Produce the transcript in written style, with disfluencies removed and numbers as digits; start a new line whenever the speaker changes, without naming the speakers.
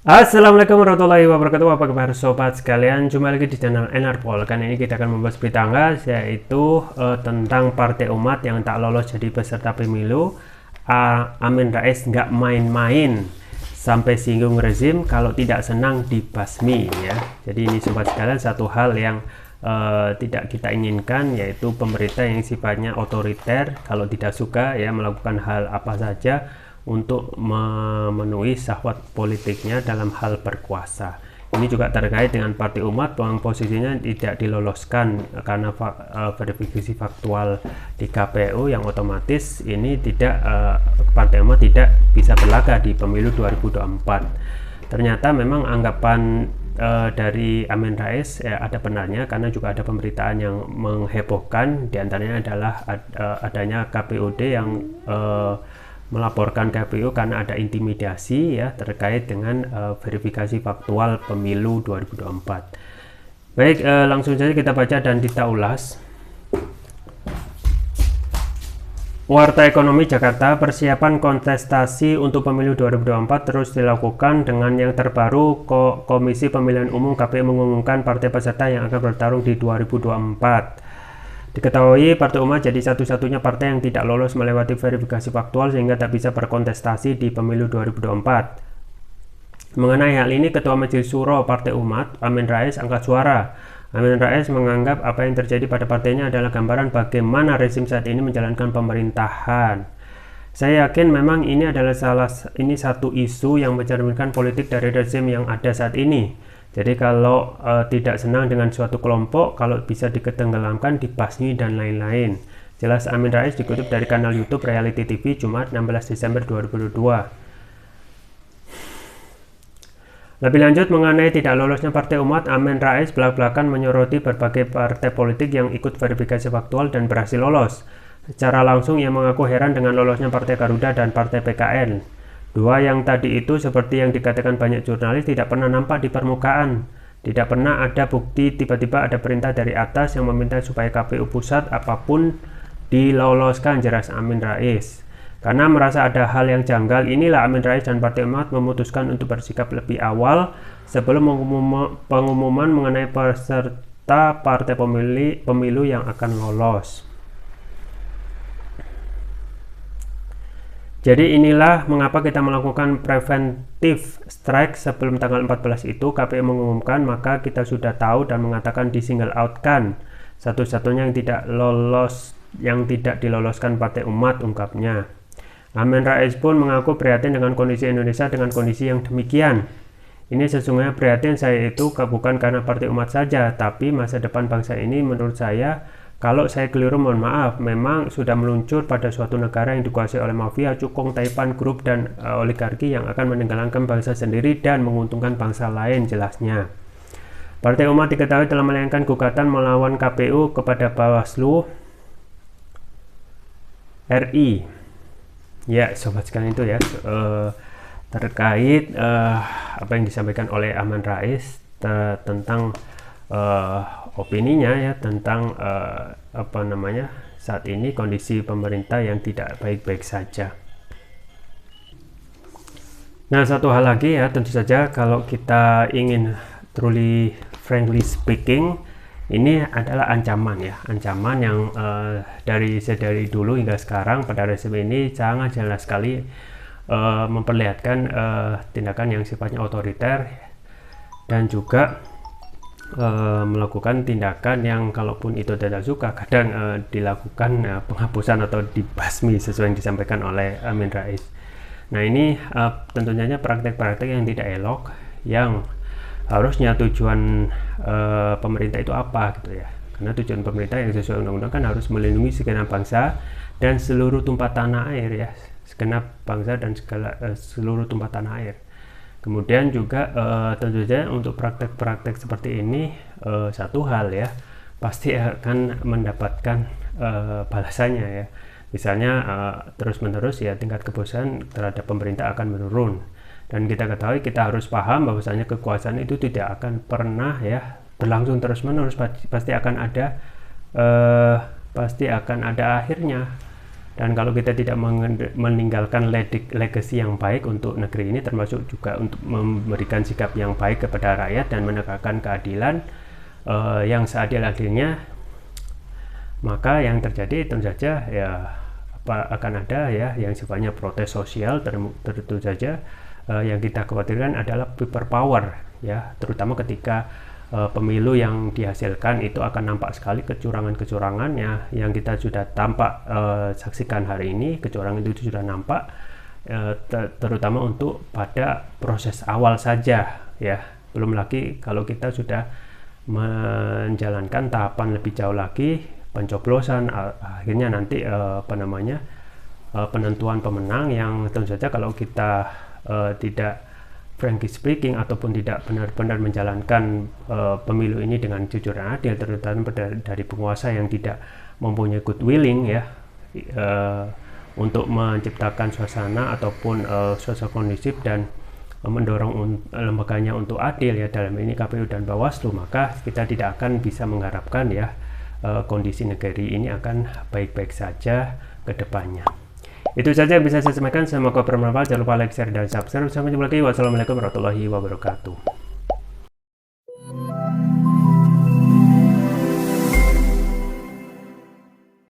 Assalamualaikum warahmatullahi wabarakatuh. Apa kabar sobat sekalian? Jumpa lagi di channel Enarpol. Kali ini kita akan membahas berita anggas, yaitu tentang Partai Umat yang tak lolos jadi peserta pemilu. Amin Rais nggak main-main sampai singgung rezim, kalau tidak senang dibasmi ya. Jadi ini sobat sekalian satu hal yang tidak kita inginkan, yaitu pemerintah yang sifatnya otoriter, kalau tidak suka ya melakukan hal apa saja untuk memenuhi syahwat politiknya dalam hal berkuasa. Ini juga terkait dengan Partai Umat yang posisinya tidak diloloskan karena verifikasi faktual di KPU, yang otomatis ini tidak Partai Umat tidak bisa berlaga di pemilu 2024. Ternyata memang anggapan dari Amin Rais ada benarnya, karena juga ada pemberitaan yang menghebohkan, diantaranya adalah adanya KPUD yang melaporkan KPU karena ada intimidasi ya terkait dengan verifikasi faktual pemilu 2024. Baik, langsung saja kita baca dan kita ulas. Warta Ekonomi Jakarta, persiapan kontestasi untuk pemilu 2024 terus dilakukan. Dengan yang terbaru, Komisi Pemilihan Umum KPU mengumumkan partai peserta yang akan bertarung di 2024. Diketahui Partai Umat jadi satu-satunya partai yang tidak lolos melewati verifikasi faktual sehingga tak bisa berkontestasi di pemilu 2024. Mengenai hal ini, Ketua Majelis Syuro Partai Umat, Amin Rais, angkat suara. Amin Rais menganggap apa yang terjadi pada partainya adalah gambaran bagaimana rezim saat ini menjalankan pemerintahan. Saya yakin memang ini adalah satu isu yang mencerminkan politik dari rezim yang ada saat ini. Jadi kalau tidak senang dengan suatu kelompok, kalau bisa ditenggelamkan, dibasmi dan lain-lain. Jelas Amin Rais dikutip dari kanal YouTube Reality TV Jumat 16 Desember 2022. Lebih lanjut mengenai tidak lolosnya Partai Umat, Amin Rais belak-belakan menyoroti berbagai partai politik yang ikut verifikasi faktual dan berhasil lolos. Secara langsung ia mengaku heran dengan lolosnya Partai Garuda dan Partai PKN. Dua yang tadi itu, seperti yang dikatakan banyak jurnalis, tidak pernah nampak di permukaan. Tidak pernah ada bukti tiba-tiba ada perintah dari atas yang meminta supaya KPU pusat apapun diloloskan, jelas Amin Rais. Karena merasa ada hal yang janggal, inilah Amin Rais dan Partai Umat memutuskan untuk bersikap lebih awal sebelum pengumuman mengenai peserta partai pemilu yang akan lolos. Jadi inilah mengapa kita melakukan preventive strike sebelum tanggal 14 itu. KPU mengumumkan, maka kita sudah tahu dan mengatakan di single out kan. Satu-satunya yang tidak diloloskan Partai Umat, ungkapnya. Amin Rais pun mengaku prihatin dengan kondisi Indonesia dengan kondisi yang demikian. Ini sesungguhnya prihatin saya itu bukan karena Partai Umat saja, tapi masa depan bangsa ini menurut saya. Kalau saya keliru mohon maaf, memang sudah meluncur pada suatu negara yang dikuasai oleh mafia, cukong, taipan, grup, dan oligarki yang akan menenggelamkan bangsa sendiri dan menguntungkan bangsa lain, jelasnya. Partai Umat diketahui telah melayangkan gugatan melawan KPU kepada Bawaslu RI. Ya, sobat sekalian, itu ya terkait apa yang disampaikan oleh Amin Rais tentang opininya ya tentang saat ini kondisi pemerintah yang tidak baik-baik saja. Nah, satu hal lagi ya, tentu saja kalau kita ingin truly frankly speaking, ini adalah ancaman ya, ancaman yang dari dulu hingga sekarang pada rezim ini sangat jelas sekali memperlihatkan tindakan yang sifatnya otoriter dan juga melakukan tindakan yang kalaupun itu tidak suka kadang dilakukan penghapusan atau dibasmi sesuai yang disampaikan oleh Amin Rais. Nah, ini tentunya praktek-praktek yang tidak elok, yang harusnya tujuan pemerintah itu apa gitu ya, karena tujuan pemerintah yang sesuai undang-undang kan harus melindungi segenap bangsa dan seluruh tumpah tanah air ya, segenap bangsa dan seluruh tumpah tanah air. Kemudian juga tentu saja untuk praktek-praktek seperti ini satu hal ya, pasti akan mendapatkan balasannya ya. Misalnya terus-menerus ya tingkat kepuasan terhadap pemerintah akan menurun. Dan kita ketahui, kita harus paham bahwasanya kekuasaan itu tidak akan pernah ya berlangsung terus-menerus, pasti akan ada akhirnya. Dan kalau kita tidak meninggalkan legacy yang baik untuk negeri ini, termasuk juga untuk memberikan sikap yang baik kepada rakyat dan menegakkan keadilan yang seadil-adilnya, maka yang terjadi tentu saja ya akan ada ya yang sifatnya protes sosial. Tentu saja yang kita khawatirkan adalah people power ya, terutama ketika pemilu yang dihasilkan itu akan nampak sekali kecurangan-kecurangan ya, yang kita sudah tampak saksikan hari ini. Kecurangan itu sudah nampak terutama untuk pada proses awal saja ya, belum lagi kalau kita sudah menjalankan tahapan lebih jauh lagi, pencoblosan, akhirnya nanti penentuan pemenang, yang tentu saja kalau kita tidak frankly speaking ataupun tidak benar-benar menjalankan pemilu ini dengan jujur dan adil, terutama dari penguasa yang tidak mempunyai good willing ya untuk menciptakan suasana ataupun suasana kondusif dan mendorong lembaganya untuk adil ya, dalam ini KPU dan Bawaslu, maka kita tidak akan bisa mengharapkan ya kondisi negeri ini akan baik-baik saja ke depannya. Itu saja yang bisa saya sampaikan. Semoga bermanfaat. Jangan lupa like, share, dan subscribe. Sampai jumpa lagi. Wassalamualaikum warahmatullahi wabarakatuh.